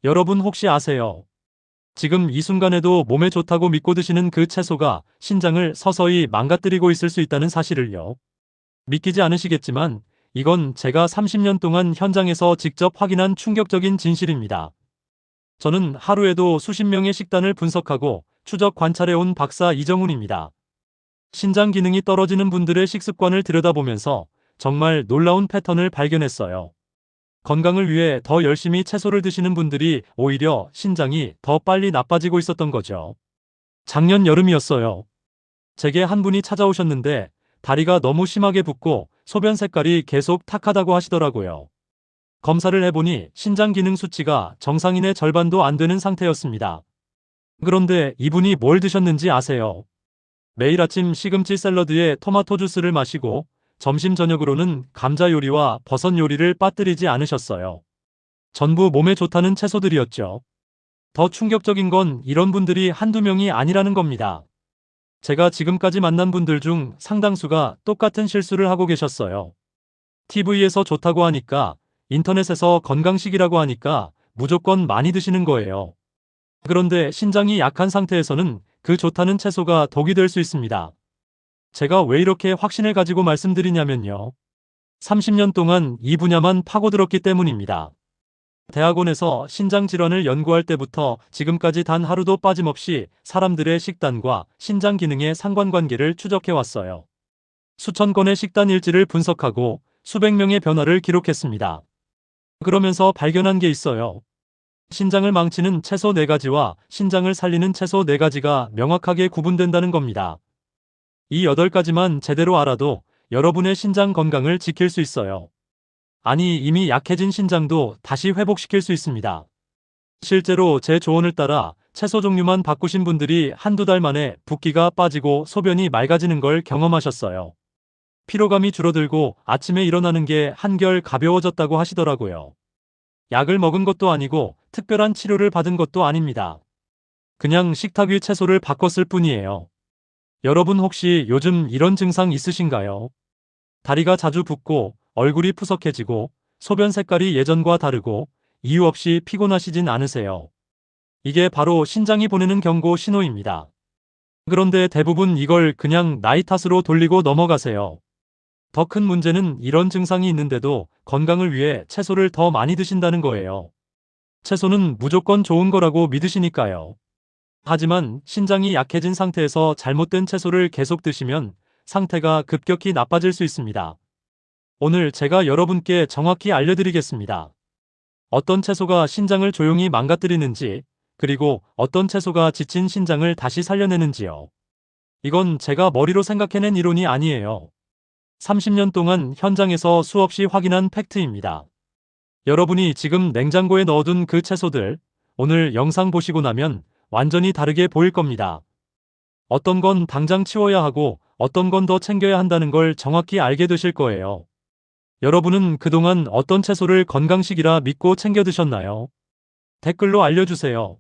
여러분 혹시 아세요? 지금 이 순간에도 몸에 좋다고 믿고 드시는 그 채소가 신장을 서서히 망가뜨리고 있을 수 있다는 사실을요. 믿기지 않으시겠지만 이건 제가 30년 동안 현장에서 직접 확인한 충격적인 진실입니다. 저는 하루에도 수십 명의 식단을 분석하고 추적 관찰해온 박사 이정훈입니다. 신장 기능이 떨어지는 분들의 식습관을 들여다보면서 정말 놀라운 패턴을 발견했어요. 건강을 위해 더 열심히 채소를 드시는 분들이 오히려 신장이 더 빨리 나빠지고 있었던 거죠. 작년 여름이었어요. 제게 한 분이 찾아오셨는데 다리가 너무 심하게 붓고 소변 색깔이 계속 탁하다고 하시더라고요. 검사를 해보니 신장 기능 수치가 정상인의 절반도 안 되는 상태였습니다. 그런데 이분이 뭘 드셨는지 아세요? 매일 아침 시금치 샐러드에 토마토 주스를 마시고 점심 저녁으로는 감자 요리와 버섯 요리를 빠뜨리지 않으셨어요. 전부 몸에 좋다는 채소들이었죠. 더 충격적인 건 이런 분들이 한두 명이 아니라는 겁니다. 제가 지금까지 만난 분들 중 상당수가 똑같은 실수를 하고 계셨어요. TV에서 좋다고 하니까, 인터넷에서 건강식이라고 하니까 무조건 많이 드시는 거예요. 그런데 신장이 약한 상태에서는 그 좋다는 채소가 독이 될 수 있습니다. 제가 왜 이렇게 확신을 가지고 말씀드리냐면요. 30년 동안 이 분야만 파고들었기 때문입니다. 대학원에서 신장 질환을 연구할 때부터 지금까지 단 하루도 빠짐없이 사람들의 식단과 신장 기능의 상관관계를 추적해 왔어요. 수천 건의 식단 일지를 분석하고 수백 명의 변화를 기록했습니다. 그러면서 발견한 게 있어요. 신장을 망치는 채소 4가지와 신장을 살리는 채소 4가지가 명확하게 구분된다는 겁니다. 이 8가지만 제대로 알아도 여러분의 신장 건강을 지킬 수 있어요. 아니, 이미 약해진 신장도 다시 회복시킬 수 있습니다. 실제로 제 조언을 따라 채소 종류만 바꾸신 분들이 한두 달 만에 붓기가 빠지고 소변이 맑아지는 걸 경험하셨어요. 피로감이 줄어들고 아침에 일어나는 게 한결 가벼워졌다고 하시더라고요. 약을 먹은 것도 아니고 특별한 치료를 받은 것도 아닙니다. 그냥 식탁 위 채소를 바꿨을 뿐이에요. 여러분 혹시 요즘 이런 증상 있으신가요? 다리가 자주 붓고 얼굴이 푸석해지고 소변 색깔이 예전과 다르고 이유 없이 피곤하시진 않으세요? 이게 바로 신장이 보내는 경고 신호입니다. 그런데 대부분 이걸 그냥 나이 탓으로 돌리고 넘어가세요. 더 큰 문제는 이런 증상이 있는데도 건강을 위해 채소를 더 많이 드신다는 거예요. 채소는 무조건 좋은 거라고 믿으시니까요. 하지만 신장이 약해진 상태에서 잘못된 채소를 계속 드시면 상태가 급격히 나빠질 수 있습니다. 오늘 제가 여러분께 정확히 알려드리겠습니다. 어떤 채소가 신장을 조용히 망가뜨리는지, 그리고 어떤 채소가 지친 신장을 다시 살려내는지요. 이건 제가 머리로 생각해낸 이론이 아니에요. 30년 동안 현장에서 수없이 확인한 팩트입니다. 여러분이 지금 냉장고에 넣어둔 그 채소들, 오늘 영상 보시고 나면 완전히 다르게 보일 겁니다. 어떤 건 당장 치워야 하고 어떤 건 더 챙겨야 한다는 걸 정확히 알게 되실 거예요. 여러분은 그동안 어떤 채소를 건강식이라 믿고 챙겨 드셨나요? 댓글로 알려주세요.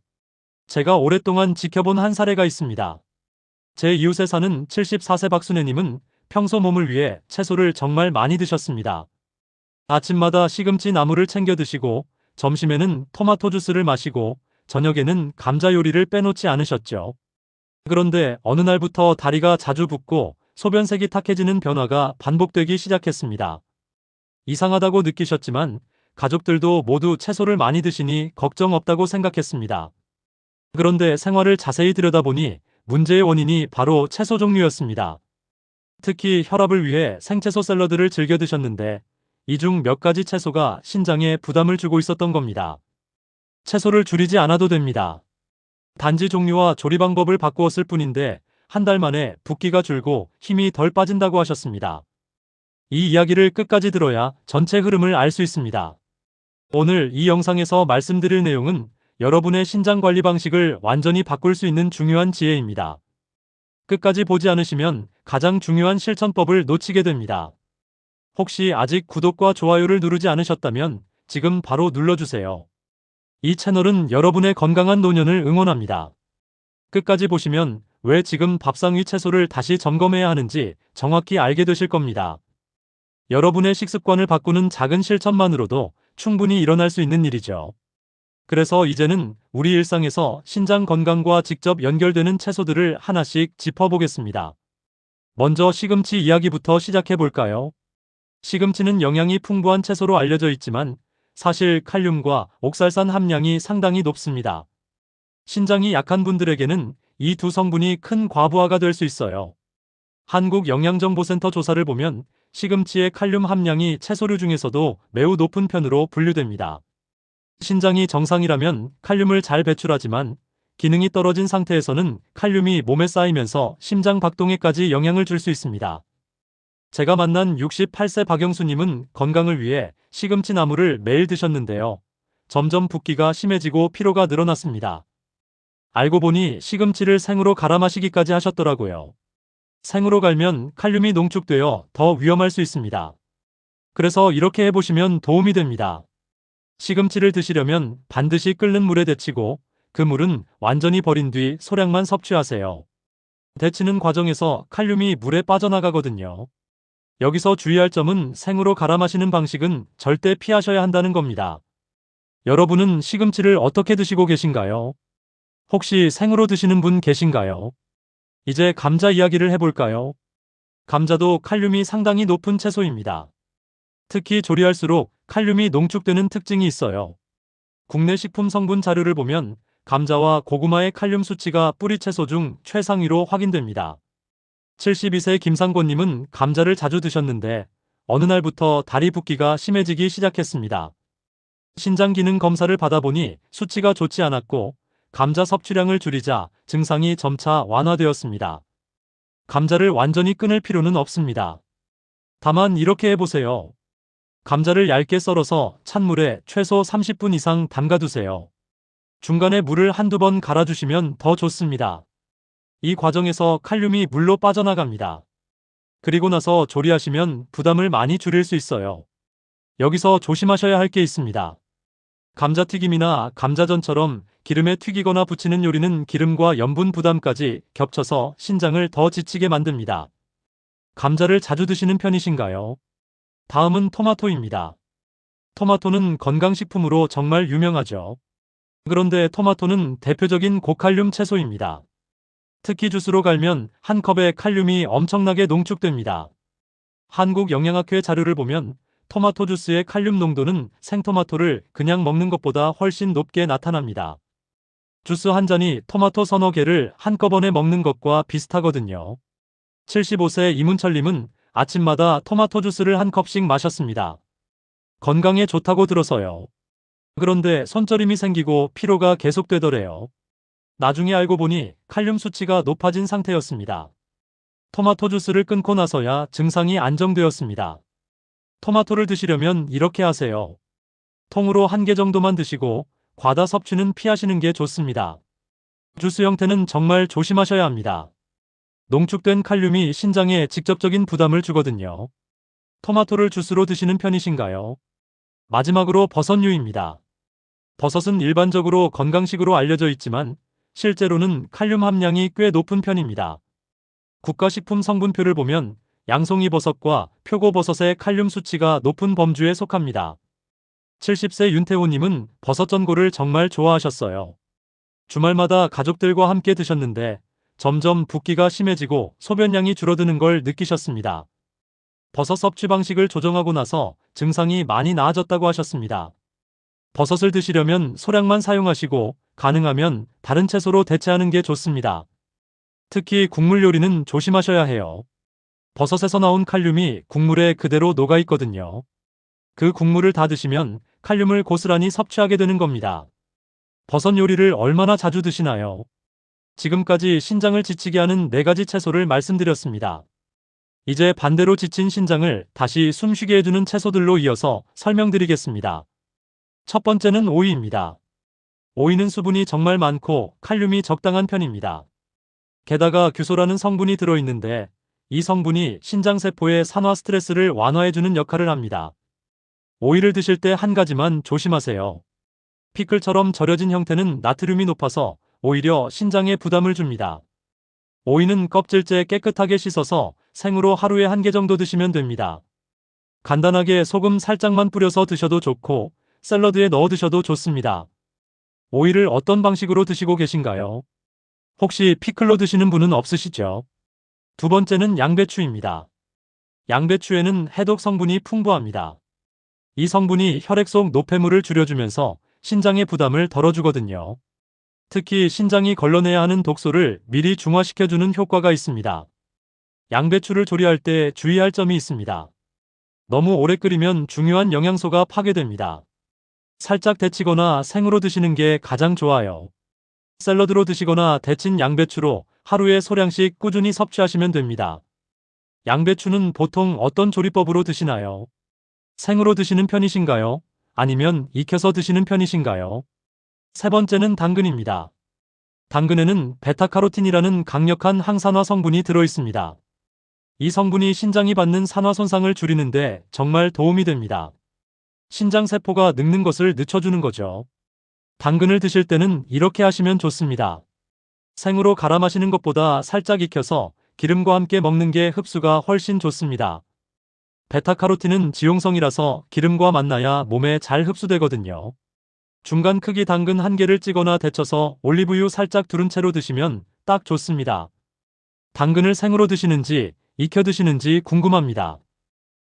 제가 오랫동안 지켜본 한 사례가 있습니다. 제 이웃에 사는 74세 박순애님은 평소 몸을 위해 채소를 정말 많이 드셨습니다. 아침마다 시금치 나물을 챙겨 드시고 점심에는 토마토 주스를 마시고 저녁에는 감자 요리를 빼놓지 않으셨죠. 그런데 어느 날부터 다리가 자주 붓고 소변색이 탁해지는 변화가 반복되기 시작했습니다. 이상하다고 느끼셨지만 가족들도 모두 채소를 많이 드시니 걱정 없다고 생각했습니다. 그런데 생활을 자세히 들여다보니 문제의 원인이 바로 채소 종류였습니다. 특히 혈압을 위해 생채소 샐러드를 즐겨 드셨는데 이 중 몇 가지 채소가 신장에 부담을 주고 있었던 겁니다. 채소를 줄이지 않아도 됩니다. 단지 종류와 조리 방법을 바꾸었을 뿐인데 한 달 만에 붓기가 줄고 힘이 덜 빠진다고 하셨습니다. 이 이야기를 끝까지 들어야 전체 흐름을 알 수 있습니다. 오늘 이 영상에서 말씀드릴 내용은 여러분의 신장 관리 방식을 완전히 바꿀 수 있는 중요한 지혜입니다. 끝까지 보지 않으시면 가장 중요한 실천법을 놓치게 됩니다. 혹시 아직 구독과 좋아요를 누르지 않으셨다면 지금 바로 눌러주세요. 이 채널은 여러분의 건강한 노년을 응원합니다. 끝까지 보시면 왜 지금 밥상 위 채소를 다시 점검해야 하는지 정확히 알게 되실 겁니다. 여러분의 식습관을 바꾸는 작은 실천만으로도 충분히 일어날 수 있는 일이죠. 그래서 이제는 우리 일상에서 신장 건강과 직접 연결되는 채소들을 하나씩 짚어보겠습니다. 먼저 시금치 이야기부터 시작해 볼까요? 시금치는 영양이 풍부한 채소로 알려져 있지만 사실 칼륨과 옥살산 함량이 상당히 높습니다. 신장이 약한 분들에게는 이 두 성분이 큰 과부하가 될 수 있어요. 한국영양정보센터 조사를 보면 시금치의 칼륨 함량이 채소류 중에서도 매우 높은 편으로 분류됩니다. 신장이 정상이라면 칼륨을 잘 배출하지만 기능이 떨어진 상태에서는 칼륨이 몸에 쌓이면서 심장 박동에까지 영향을 줄 수 있습니다. 제가 만난 68세 박영수님은 건강을 위해 시금치 나물을 매일 드셨는데요. 점점 붓기가 심해지고 피로가 늘어났습니다. 알고 보니 시금치를 생으로 갈아 마시기까지 하셨더라고요. 생으로 갈면 칼륨이 농축되어 더 위험할 수 있습니다. 그래서 이렇게 해보시면 도움이 됩니다. 시금치를 드시려면 반드시 끓는 물에 데치고 그 물은 완전히 버린 뒤 소량만 섭취하세요. 데치는 과정에서 칼륨이 물에 빠져나가거든요. 여기서 주의할 점은 생으로 갈아 마시는 방식은 절대 피하셔야 한다는 겁니다. 여러분은 시금치를 어떻게 드시고 계신가요? 혹시 생으로 드시는 분 계신가요? 이제 감자 이야기를 해볼까요? 감자도 칼륨이 상당히 높은 채소입니다. 특히 조리할수록 칼륨이 농축되는 특징이 있어요. 국내 식품 성분 자료를 보면 감자와 고구마의 칼륨 수치가 뿌리 채소 중 최상위로 확인됩니다. 72세 김상권님은 감자를 자주 드셨는데 어느 날부터 다리 붓기가 심해지기 시작했습니다. 신장 기능 검사를 받아보니 수치가 좋지 않았고 감자 섭취량을 줄이자 증상이 점차 완화되었습니다. 감자를 완전히 끊을 필요는 없습니다. 다만 이렇게 해보세요. 감자를 얇게 썰어서 찬물에 최소 30분 이상 담가두세요. 중간에 물을 한두 번 갈아주시면 더 좋습니다. 이 과정에서 칼륨이 물로 빠져나갑니다. 그리고 나서 조리하시면 부담을 많이 줄일 수 있어요. 여기서 조심하셔야 할 게 있습니다. 감자튀김이나 감자전처럼 기름에 튀기거나 부치는 요리는 기름과 염분 부담까지 겹쳐서 신장을 더 지치게 만듭니다. 감자를 자주 드시는 편이신가요? 다음은 토마토입니다. 토마토는 건강식품으로 정말 유명하죠. 그런데 토마토는 대표적인 고칼륨 채소입니다. 특히 주스로 갈면 한 컵에 칼륨이 엄청나게 농축됩니다. 한국영양학회 자료를 보면 토마토 주스의 칼륨 농도는 생토마토를 그냥 먹는 것보다 훨씬 높게 나타납니다. 주스 한 잔이 토마토 서너 개를 한꺼번에 먹는 것과 비슷하거든요. 75세 이문철님은 아침마다 토마토 주스를 한 컵씩 마셨습니다. 건강에 좋다고 들어서요. 그런데 손저림이 생기고 피로가 계속되더래요. 나중에 알고 보니 칼륨 수치가 높아진 상태였습니다. 토마토 주스를 끊고 나서야 증상이 안정되었습니다. 토마토를 드시려면 이렇게 하세요. 통으로 한 개 정도만 드시고 과다 섭취는 피하시는 게 좋습니다. 주스 형태는 정말 조심하셔야 합니다. 농축된 칼륨이 신장에 직접적인 부담을 주거든요. 토마토를 주스로 드시는 편이신가요? 마지막으로 버섯류입니다. 버섯은 일반적으로 건강식으로 알려져 있지만 실제로는 칼륨 함량이 꽤 높은 편입니다. 국가식품 성분표를 보면 양송이버섯과 표고버섯의 칼륨 수치가 높은 범주에 속합니다. 70세 윤태호님은 버섯 전골을 정말 좋아하셨어요. 주말마다 가족들과 함께 드셨는데 점점 붓기가 심해지고 소변량이 줄어드는 걸 느끼셨습니다. 버섯 섭취 방식을 조정하고 나서 증상이 많이 나아졌다고 하셨습니다. 버섯을 드시려면 소량만 사용하시고 가능하면 다른 채소로 대체하는 게 좋습니다. 특히 국물 요리는 조심하셔야 해요. 버섯에서 나온 칼륨이 국물에 그대로 녹아 있거든요. 그 국물을 다 드시면 칼륨을 고스란히 섭취하게 되는 겁니다. 버섯 요리를 얼마나 자주 드시나요? 지금까지 신장을 지치게 하는 4가지 채소를 말씀드렸습니다. 이제 반대로 지친 신장을 다시 숨쉬게 해주는 채소들로 이어서 설명드리겠습니다. 첫 번째는 오이입니다. 오이는 수분이 정말 많고 칼륨이 적당한 편입니다. 게다가 규소라는 성분이 들어있는데 이 성분이 신장세포의 산화 스트레스를 완화해주는 역할을 합니다. 오이를 드실 때 한 가지만 조심하세요. 피클처럼 절여진 형태는 나트륨이 높아서 오히려 신장에 부담을 줍니다. 오이는 껍질째 깨끗하게 씻어서 생으로 하루에 1개 정도 드시면 됩니다. 간단하게 소금 살짝만 뿌려서 드셔도 좋고 샐러드에 넣어 드셔도 좋습니다. 오이를 어떤 방식으로 드시고 계신가요? 혹시 피클로 드시는 분은 없으시죠? 두 번째는 양배추입니다. 양배추에는 해독 성분이 풍부합니다. 이 성분이 혈액 속 노폐물을 줄여주면서 신장의 부담을 덜어주거든요. 특히 신장이 걸러내야 하는 독소를 미리 중화시켜주는 효과가 있습니다. 양배추를 조리할 때 주의할 점이 있습니다. 너무 오래 끓이면 중요한 영양소가 파괴됩니다. 살짝 데치거나 생으로 드시는 게 가장 좋아요. 샐러드로 드시거나 데친 양배추로 하루에 소량씩 꾸준히 섭취하시면 됩니다. 양배추는 보통 어떤 조리법으로 드시나요? 생으로 드시는 편이신가요? 아니면 익혀서 드시는 편이신가요? 세 번째는 당근입니다. 당근에는 베타카로틴이라는 강력한 항산화 성분이 들어있습니다. 이 성분이 신장이 받는 산화 손상을 줄이는데 정말 도움이 됩니다. 신장 세포가 늙는 것을 늦춰주는 거죠. 당근을 드실 때는 이렇게 하시면 좋습니다. 생으로 갈아 마시는 것보다 살짝 익혀서 기름과 함께 먹는 게 흡수가 훨씬 좋습니다. 베타카로틴은 지용성이라서 기름과 만나야 몸에 잘 흡수되거든요. 중간 크기 당근 1개를 찌거나 데쳐서 올리브유 살짝 두른 채로 드시면 딱 좋습니다. 당근을 생으로 드시는지 익혀 드시는지 궁금합니다.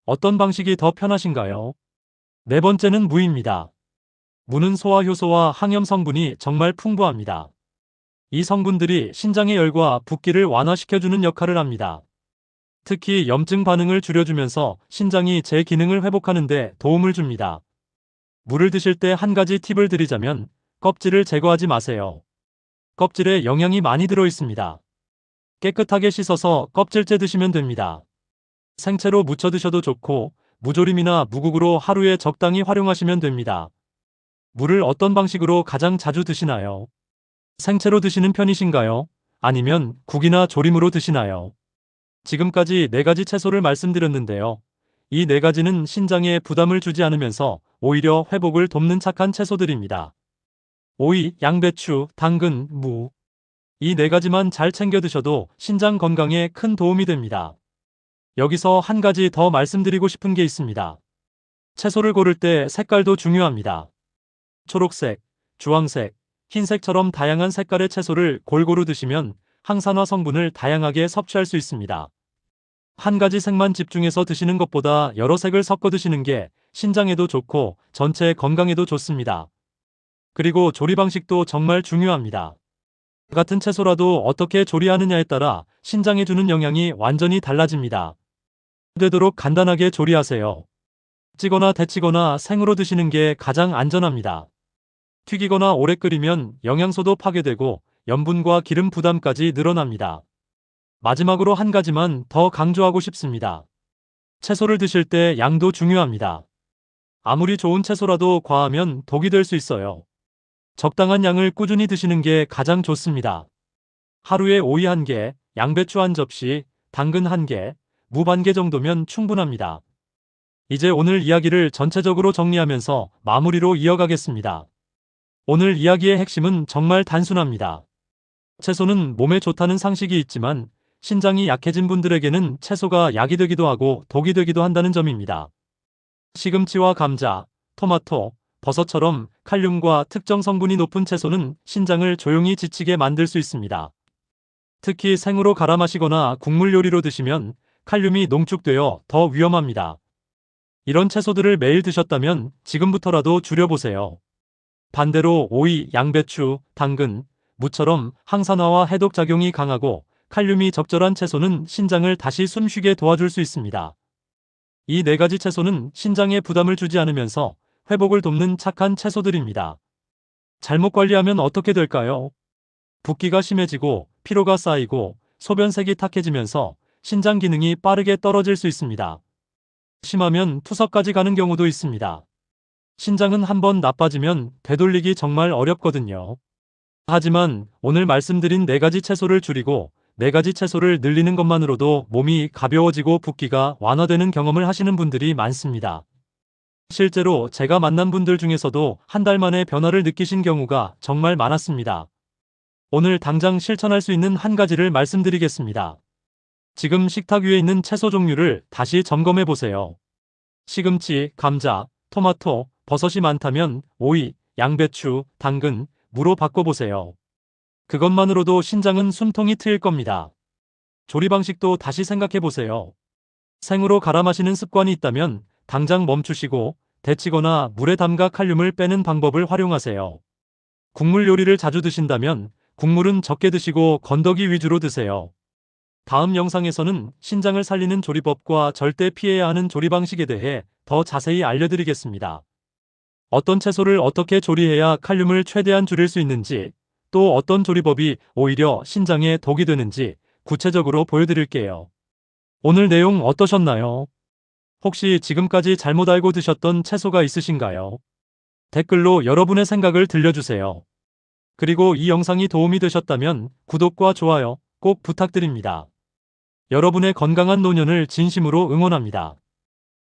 어떤 방식이 더 편하신가요? 네 번째는 무입니다. 무는 소화 효소와 항염 성분이 정말 풍부합니다. 이 성분들이 신장의 열과 붓기를 완화시켜주는 역할을 합니다. 특히 염증 반응을 줄여주면서 신장이 제 기능을 회복하는 데 도움을 줍니다. 무를 드실 때 한 가지 팁을 드리자면 껍질을 제거하지 마세요. 껍질에 영양이 많이 들어 있습니다. 깨끗하게 씻어서 껍질째 드시면 됩니다. 생채로 무쳐 드셔도 좋고 무조림이나 무국으로 하루에 적당히 활용하시면 됩니다. 무를 어떤 방식으로 가장 자주 드시나요? 생채로 드시는 편이신가요? 아니면 국이나 조림으로 드시나요? 지금까지 4가지 채소를 말씀드렸는데요. 이 4가지는 신장에 부담을 주지 않으면서 오히려 회복을 돕는 착한 채소들입니다. 오이, 양배추, 당근, 무. 이 4가지만 잘 챙겨 드셔도 신장 건강에 큰 도움이 됩니다. 여기서 한 가지 더 말씀드리고 싶은 게 있습니다. 채소를 고를 때 색깔도 중요합니다. 초록색, 주황색, 흰색처럼 다양한 색깔의 채소를 골고루 드시면 항산화 성분을 다양하게 섭취할 수 있습니다. 한 가지 색만 집중해서 드시는 것보다 여러 색을 섞어 드시는 게 신장에도 좋고 전체 건강에도 좋습니다. 그리고 조리 방식도 정말 중요합니다. 같은 채소라도 어떻게 조리하느냐에 따라 신장에 주는 영향이 완전히 달라집니다. 되도록 간단하게 조리하세요. 찌거나 데치거나 생으로 드시는 게 가장 안전합니다. 튀기거나 오래 끓이면 영양소도 파괴되고 염분과 기름 부담까지 늘어납니다. 마지막으로 한 가지만 더 강조하고 싶습니다. 채소를 드실 때 양도 중요합니다. 아무리 좋은 채소라도 과하면 독이 될 수 있어요. 적당한 양을 꾸준히 드시는 게 가장 좋습니다. 하루에 오이 1개, 양배추 1접시, 당근 1개, 무 반 개 정도면 충분합니다. 이제 오늘 이야기를 전체적으로 정리하면서 마무리로 이어가겠습니다. 오늘 이야기의 핵심은 정말 단순합니다. 채소는 몸에 좋다는 상식이 있지만 신장이 약해진 분들에게는 채소가 약이 되기도 하고 독이 되기도 한다는 점입니다. 시금치와 감자, 토마토, 버섯처럼 칼륨과 특정 성분이 높은 채소는 신장을 조용히 지치게 만들 수 있습니다. 특히 생으로 갈아 마시거나 국물 요리로 드시면 칼륨이 농축되어 더 위험합니다. 이런 채소들을 매일 드셨다면 지금부터라도 줄여보세요. 반대로 오이, 양배추, 당근, 무처럼 항산화와 해독 작용이 강하고 칼륨이 적절한 채소는 신장을 다시 숨쉬게 도와줄 수 있습니다. 이 4가지 채소는 신장에 부담을 주지 않으면서 회복을 돕는 착한 채소들입니다. 잘못 관리하면 어떻게 될까요? 붓기가 심해지고 피로가 쌓이고 소변색이 탁해지면서 신장 기능이 빠르게 떨어질 수 있습니다. 심하면 투석까지 가는 경우도 있습니다. 신장은 한번 나빠지면 되돌리기 정말 어렵거든요. 하지만 오늘 말씀드린 4가지 채소를 줄이고 4가지 채소를 늘리는 것만으로도 몸이 가벼워지고 붓기가 완화되는 경험을 하시는 분들이 많습니다. 실제로 제가 만난 분들 중에서도 한 달 만에 변화를 느끼신 경우가 정말 많았습니다. 오늘 당장 실천할 수 있는 한 가지를 말씀드리겠습니다. 지금 식탁 위에 있는 채소 종류를 다시 점검해 보세요. 시금치, 감자, 토마토, 버섯이 많다면 오이, 양배추, 당근, 무로 바꿔보세요. 그것만으로도 신장은 숨통이 트일 겁니다. 조리 방식도 다시 생각해보세요. 생으로 갈아 마시는 습관이 있다면 당장 멈추시고 데치거나 물에 담가 칼륨을 빼는 방법을 활용하세요. 국물 요리를 자주 드신다면 국물은 적게 드시고 건더기 위주로 드세요. 다음 영상에서는 신장을 살리는 조리법과 절대 피해야 하는 조리 방식에 대해 더 자세히 알려드리겠습니다. 어떤 채소를 어떻게 조리해야 칼륨을 최대한 줄일 수 있는지, 또 어떤 조리법이 오히려 신장에 독이 되는지 구체적으로 보여드릴게요. 오늘 내용 어떠셨나요? 혹시 지금까지 잘못 알고 드셨던 채소가 있으신가요? 댓글로 여러분의 생각을 들려주세요. 그리고 이 영상이 도움이 되셨다면 구독과 좋아요 꼭 부탁드립니다. 여러분의 건강한 노년을 진심으로 응원합니다.